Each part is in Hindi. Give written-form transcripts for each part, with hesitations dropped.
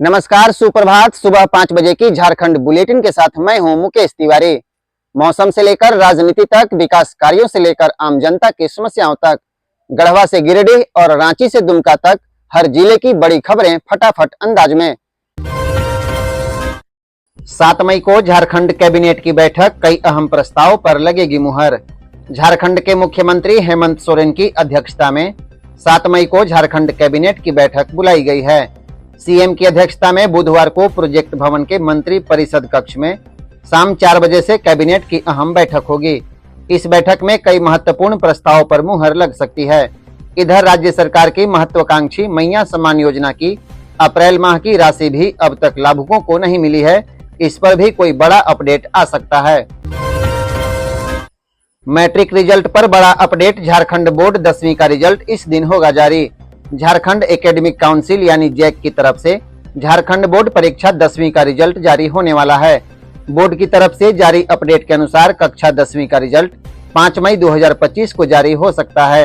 नमस्कार, सुप्रभात। सुबह 5 बजे की झारखंड बुलेटिन के साथ मैं हूं मुकेश तिवारी। मौसम से लेकर राजनीति तक, विकास कार्यों से लेकर आम जनता की समस्याओं तक, गढ़वा से गिरिडीह और रांची से दुमका तक हर जिले की बड़ी खबरें फटाफट अंदाज में। 7 मई को झारखंड कैबिनेट की बैठक, कई अहम प्रस्ताव पर लगेगी मुहर। झारखंड के मुख्यमंत्री हेमंत सोरेन की अध्यक्षता में 7 मई को झारखंड कैबिनेट की बैठक बुलाई गई है। सीएम की अध्यक्षता में बुधवार को प्रोजेक्ट भवन के मंत्री परिषद कक्ष में शाम 4 बजे से कैबिनेट की अहम बैठक होगी। इस बैठक में कई महत्वपूर्ण प्रस्तावों पर मुहर लग सकती है। इधर राज्य सरकार की महत्वाकांक्षी मैया सम्मान योजना की अप्रैल माह की राशि भी अब तक लाभुकों को नहीं मिली है। इस पर भी कोई बड़ा अपडेट आ सकता है। मैट्रिक रिजल्ट पर बड़ा अपडेट। झारखंड बोर्ड 10वीं का रिजल्ट इस दिन होगा जारी। झारखंड एकेडमिक काउंसिल यानी जैक की तरफ से झारखंड बोर्ड परीक्षा 10वीं का रिजल्ट जारी होने वाला है। बोर्ड की तरफ से जारी अपडेट के अनुसार कक्षा 10वीं का रिजल्ट 5 मई 2025 को जारी हो सकता है।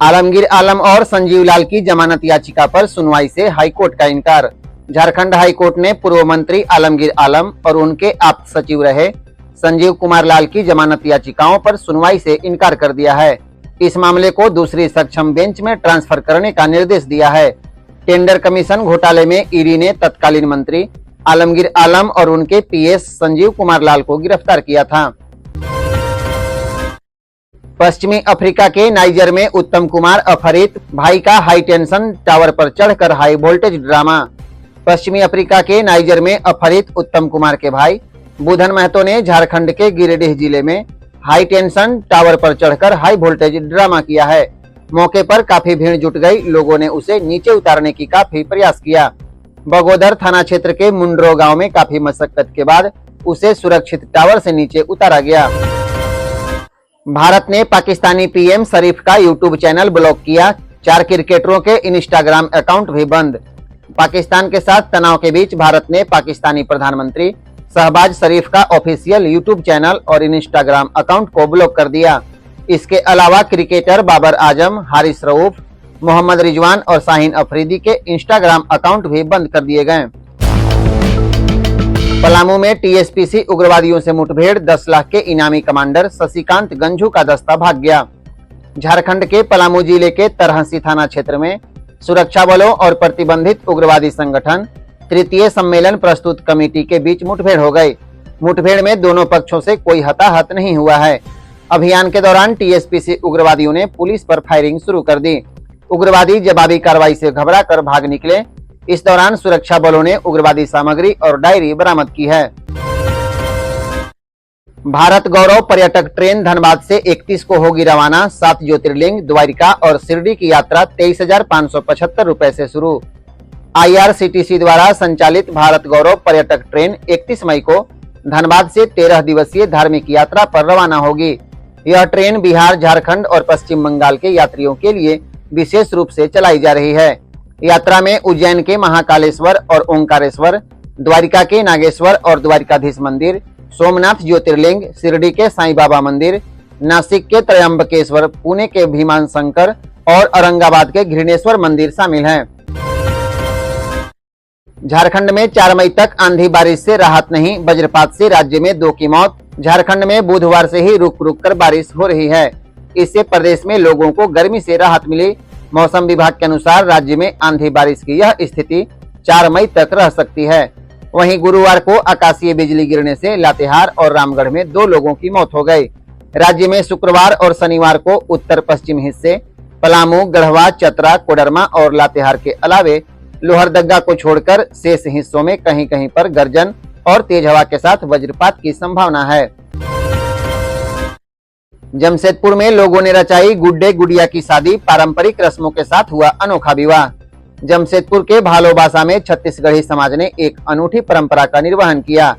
आलमगीर आलम और संजीव लाल की जमानत याचिका पर सुनवाई से हाईकोर्ट का इनकार। झारखंड हाईकोर्ट ने पूर्व मंत्री आलमगीर आलम और उनके आप्त सचिव रहे संजीव कुमार लाल की जमानत याचिकाओं पर सुनवाई से इनकार कर दिया है। इस मामले को दूसरी सक्षम बेंच में ट्रांसफर करने का निर्देश दिया है। टेंडर कमीशन घोटाले में ईडी ने तत्कालीन मंत्री आलमगीर आलम और उनके पीएस संजीव कुमार लाल को गिरफ्तार किया था। पश्चिमी अफ्रीका के नाइजर में उत्तम कुमार अफरीत भाई का हाई टेंशन टावर पर चढ़कर हाई वोल्टेज ड्रामा। पश्चिमी अफ्रीका के नाइजर में अफरीत उत्तम कुमार के भाई बुधन महतो ने झारखंड के गिरिडीह जिले में हाई टेंशन टावर पर चढ़कर हाई वोल्टेज ड्रामा किया है। मौके पर काफी भीड़ जुट गई। लोगों ने उसे नीचे उतारने की काफी प्रयास किया। बगोदर थाना क्षेत्र के मुंड्रो गांव में काफी मशक्कत के बाद उसे सुरक्षित टावर से नीचे उतारा गया। भारत ने पाकिस्तानी पीएम शरीफ का यूट्यूब चैनल ब्लॉक किया। 4 क्रिकेटरों के इंस्टाग्राम अकाउंट भी बंद। पाकिस्तान के साथ तनाव के बीच भारत ने पाकिस्तानी प्रधानमंत्री शहबाज शरीफ का ऑफिशियल यूट्यूब चैनल और इंस्टाग्राम अकाउंट को ब्लॉक कर दिया। इसके अलावा क्रिकेटर बाबर आजम, हारिस रऊफ, मोहम्मद रिजवान और शाहीन अफरीदी के इंस्टाग्राम अकाउंट भी बंद कर दिए गए। पलामू में टीएसपीसी उग्रवादियों से मुठभेड़, 10 लाख के इनामी कमांडर शशिकांत गंझू का दस्ता भाग गया। झारखंड के पलामू जिले के तरहसी थाना क्षेत्र में सुरक्षा बलों और प्रतिबंधित उग्रवादी संगठन तृतीय सम्मेलन प्रस्तुत कमेटी के बीच मुठभेड़ हो गई। मुठभेड़ में दोनों पक्षों से कोई हताहत नहीं हुआ है। अभियान के दौरान टीएसपीसी उग्रवादियों ने पुलिस पर फायरिंग शुरू कर दी। उग्रवादी जवाबी कार्रवाई से घबराकर भाग निकले। इस दौरान सुरक्षा बलों ने उग्रवादी सामग्री और डायरी बरामद की है। भारत गौरव पर्यटक ट्रेन धनबाद से 31 को होगी रवाना। 7 ज्योतिर्लिंग, द्वारिका और शिरडी की यात्रा 23,575 रुपए से शुरू। आईआरसीटीसी द्वारा संचालित भारत गौरव पर्यटक ट्रेन 31 मई को धनबाद से 13 दिवसीय धार्मिक यात्रा पर रवाना होगी। यह ट्रेन बिहार, झारखंड और पश्चिम बंगाल के यात्रियों के लिए विशेष रूप से चलाई जा रही है। यात्रा में उज्जैन के महाकालेश्वर और ओंकारेश्वर, द्वारिका के नागेश्वर और द्वारिकाधीश मंदिर, सोमनाथ ज्योतिर्लिंग, शिरडी के साईं बाबा मंदिर, नासिक के त्रयंबकेश्वर, पुणे के भीमान शंकर और औरंगाबाद के घृणेश्वर मंदिर शामिल हैं। झारखंड में 4 मई तक आंधी बारिश से राहत नहीं। वज्रपात से राज्य में 2 की मौत। झारखंड में बुधवार से ही रुक रुक कर बारिश हो रही है। इससे प्रदेश में लोगों को गर्मी से राहत मिली। मौसम विभाग के अनुसार राज्य में आंधी बारिश की यह स्थिति 4 मई तक रह सकती है। वहीं गुरुवार को आकाशीय बिजली गिरने से लातेहार और रामगढ़ में 2 लोगों की मौत हो गई। राज्य में शुक्रवार और शनिवार को उत्तर पश्चिम हिस्से पलामू, गढ़वा, चतरा, कोडरमा और लातेहार के अलावे लोहरदगा को छोड़कर शेष हिस्सों में कहीं कहीं पर गर्जन और तेज हवा के साथ वज्रपात की संभावना है। जमशेदपुर में लोगों ने रचाई गुड्डे गुड़िया की शादी। पारंपरिक रस्मों के साथ हुआ अनोखा विवाह। जमशेदपुर के भालोबासा में छत्तीसगढ़ी समाज ने एक अनूठी परंपरा का निर्वहन किया।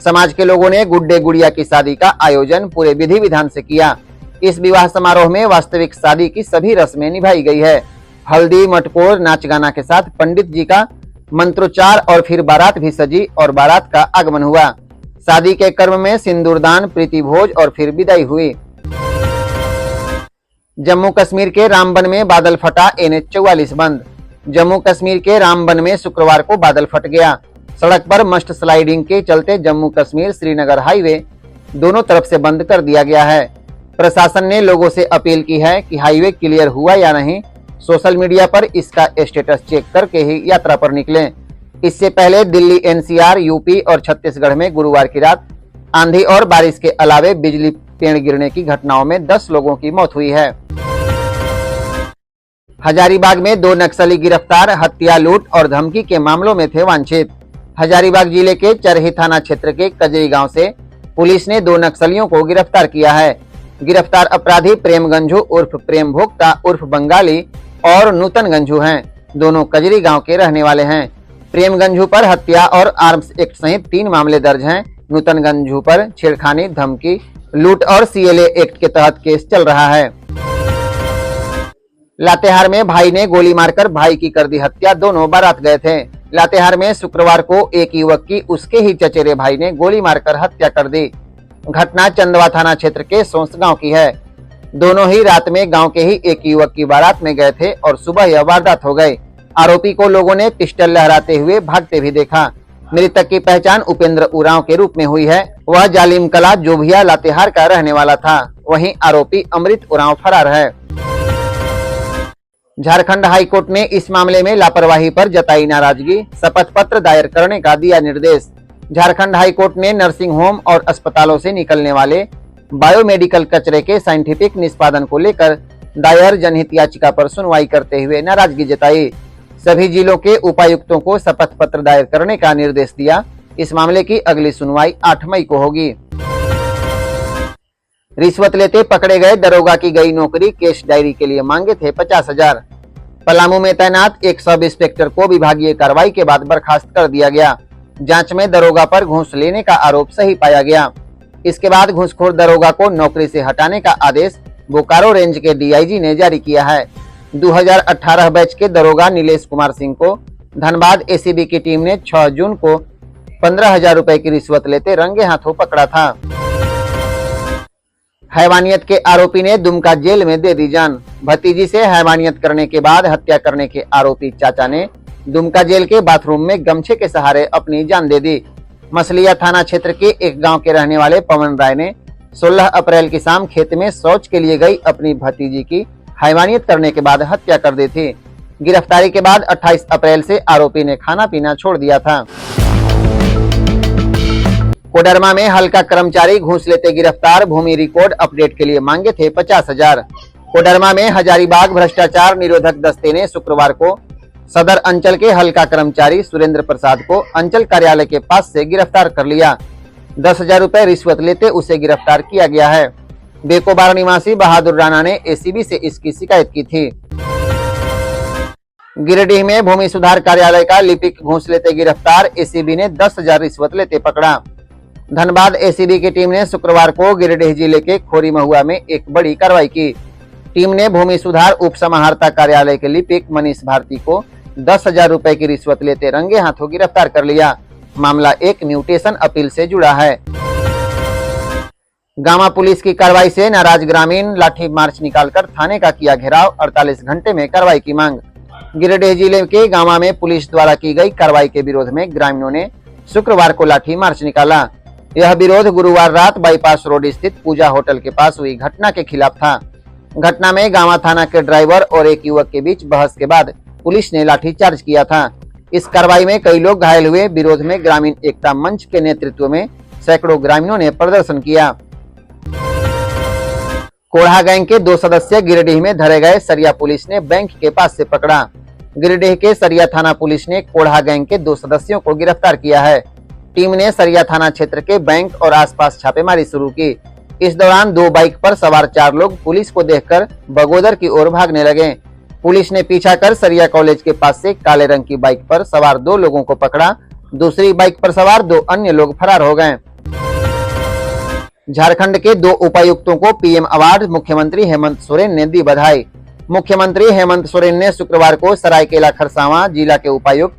समाज के लोगों ने गुड्डे गुड़िया की शादी का आयोजन पूरे विधि विधान से किया। इस विवाह समारोह में वास्तविक शादी की सभी रस्में निभाई गई है। हल्दी, मटकोर, नाच गाना के साथ पंडित जी का मंत्रोच्चार और फिर बारात भी सजी और बारात का आगमन हुआ। शादी के क्रम में सिंदूरदान, प्रीति भोज और फिर विदाई हुई। जम्मू कश्मीर के रामबन में बादल फटा, NH 44 बंद। जम्मू कश्मीर के रामबन में शुक्रवार को बादल फट गया। सड़क पर मस्ट स्लाइडिंग के चलते जम्मू कश्मीर श्रीनगर हाईवे दोनों तरफ से बंद कर दिया गया है। प्रशासन ने लोगों से अपील की है कि हाईवे क्लियर हुआ या नहीं, सोशल मीडिया पर इसका स्टेटस चेक करके ही यात्रा पर निकलें। इससे पहले दिल्ली, एनसीआर, यूपी और छत्तीसगढ़ में गुरुवार की रात आंधी और बारिश के अलावे बिजली पेड़ गिरने की घटनाओं में 10 लोगों की मौत हुई है। हजारीबाग में 2 नक्सली गिरफ्तार, हत्या, लूट और धमकी के मामलों में थे वांछित। हजारीबाग जिले के चरही थाना क्षेत्र के कजरी गांव से पुलिस ने 2 नक्सलियों को गिरफ्तार किया है। गिरफ्तार अपराधी प्रेम गंझू उर्फ प्रेम भोक्ता उर्फ बंगाली और नूतन गंझू हैं। दोनों कजरी गांव के रहने वाले हैं। प्रेम गंझू पर हत्या और आर्म्स एक्ट सहित 3 मामले दर्ज हैं। नूतन गंझू पर छेड़खानी, धमकी, लूट और सीएलए एक्ट के तहत केस चल रहा है। लातेहार में भाई ने गोली मारकर भाई की कर दी हत्या, दोनों बारात गए थे। लातेहार में शुक्रवार को एक युवक की उसके ही चचेरे भाई ने गोली मारकर हत्या कर दी। घटना चंदवा थाना क्षेत्र के सोंस गांव की है। दोनों ही रात में गांव के ही एक युवक की बारात में गए थे और सुबह यह वारदात हो गई। आरोपी को लोगों ने पिस्टल लहराते हुए भागते भी देखा। मृतक की पहचान उपेंद्र उरांव के रूप में हुई है। वह जालिम कला जोभिया लातेहार का रहने वाला था। वहीं आरोपी अमृत उरांव फरार है। झारखंड हाईकोर्ट ने इस मामले में लापरवाही पर जताई नाराजगी, शपथ पत्र दायर करने का दिया निर्देश। झारखंड हाईकोर्ट ने नर्सिंग होम और अस्पतालों से निकलने वाले बायोमेडिकल कचरे के साइंटिफिक निष्पादन को लेकर दायर जनहित याचिका पर सुनवाई करते हुए नाराजगी जताई। सभी जिलों के उपायुक्तों को शपथ पत्र दायर करने का निर्देश दिया। इस मामले की अगली सुनवाई 8 मई को होगी। रिश्वत लेते पकड़े गए दरोगा की गई नौकरी, केस डायरी के लिए मांगे थे 50,000। पलामू में तैनात एक सब इंस्पेक्टर को विभागीय कार्रवाई के बाद बर्खास्त कर दिया गया। जांच में दरोगा पर घूस लेने का आरोप सही पाया गया। इसके बाद घूसखोर दरोगा को नौकरी से हटाने का आदेश बोकारो रेंज के डीआईजी ने जारी किया है। 2018 बैच के दरोगा नीलेश कुमार सिंह को धनबाद एसीबी की टीम ने 6 जून को 15,000 रुपए की रिश्वत लेते रंगे हाथों पकड़ा था। हैवानियत के आरोपी ने दुमका जेल में दे दी जान। भतीजी से हैवानियत करने के बाद हत्या करने के आरोपी चाचा ने दुमका जेल के बाथरूम में गमछे के सहारे अपनी जान दे दी। मसलिया थाना क्षेत्र के एक गांव के रहने वाले पवन राय ने 16 अप्रैल की शाम खेत में शौच के लिए गई अपनी भतीजी की हैवानियत करने के बाद हत्या कर दी थी। गिरफ्तारी के बाद 28 अप्रैल से आरोपी ने खाना पीना छोड़ दिया था। कोडरमा में हल्का कर्मचारी घूस लेते गिरफ्तार, भूमि रिकॉर्ड अपडेट के लिए मांगे थे 50,000। कोडरमा में हजारीबाग भ्रष्टाचार निरोधक दस्ते ने शुक्रवार को सदर अंचल के हल्का कर्मचारी सुरेंद्र प्रसाद को अंचल कार्यालय के पास से गिरफ्तार कर लिया। 10,000 रुपए रिश्वत लेते उसे गिरफ्तार किया गया है। बेकोबार निवासी बहादुर राणा ने एसीबी से इसकी शिकायत की थी। गिरिडीह में भूमि सुधार कार्यालय का लिपिक घूस लेते गिरफ्तार, एसीबी ने 10,000 रिश्वत लेते पकड़ा। धनबाद एसीबी की टीम ने शुक्रवार को गिरिडीह जिले के खोरी महुआ में एक बड़ी कार्रवाई की। टीम ने भूमि सुधार उप समाहर्ता कार्यालय के लिपिक मनीष भारती को 10,000 रुपए की रिश्वत लेते रंगे हाथों गिरफ्तार कर लिया। मामला एक म्यूटेशन अपील से जुड़ा है। गामा पुलिस की कार्रवाई से नाराज ग्रामीण लाठी मार्च निकालकर थाने का किया घेराव, 48 घंटे में कार्रवाई की मांग। गिरिडीह जिले के गामा में पुलिस द्वारा की गई कार्रवाई के विरोध में ग्रामीणों ने शुक्रवार को लाठी मार्च निकाला। यह विरोध गुरुवार रात बाईपास रोड स्थित पूजा होटल के पास हुई घटना के खिलाफ था। घटना में गामा थाना के ड्राइवर और एक युवक के बीच बहस के बाद पुलिस ने लाठीचार्ज किया था। इस कार्रवाई में कई लोग घायल हुए। विरोध में ग्रामीण एकता मंच के नेतृत्व में सैकड़ों ग्रामीणों ने प्रदर्शन किया। कोढ़ा गैंग के 2 सदस्य गिरिडीह में धरे गए, सरिया पुलिस ने बैंक के पास से पकड़ा। गिरिडीह के सरिया थाना पुलिस ने कोढ़ा गैंग के 2 सदस्यों को गिरफ्तार किया है। टीम ने सरिया थाना क्षेत्र के बैंक और आसपास छापेमारी शुरू की। इस दौरान 2 बाइक पर सवार 4 लोग पुलिस को देखकर बगोदर की ओर भागने लगे। पुलिस ने पीछा कर सरिया कॉलेज के पास से काले रंग की बाइक पर सवार 2 लोगों को पकड़ा। दूसरी बाइक पर सवार 2 अन्य लोग फरार हो गए। झारखंड के 2 उपायुक्तों को पीएम अवार्ड, मुख्यमंत्री हेमंत सोरेन ने दी बधाई। मुख्यमंत्री हेमंत सोरेन ने शुक्रवार को सरायकेला खरसावां जिला के उपायुक्त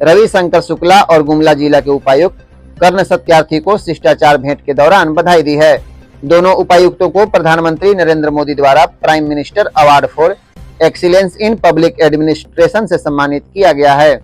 रविशंकर शुक्ला और गुमला जिला के उपायुक्त कर्ण सत्यार्थी को शिष्टाचार भेंट के दौरान बधाई दी है। दोनों उपायुक्तों को प्रधानमंत्री नरेंद्र मोदी द्वारा prime minister award for excellence in public administration से सम्मानित किया गया है।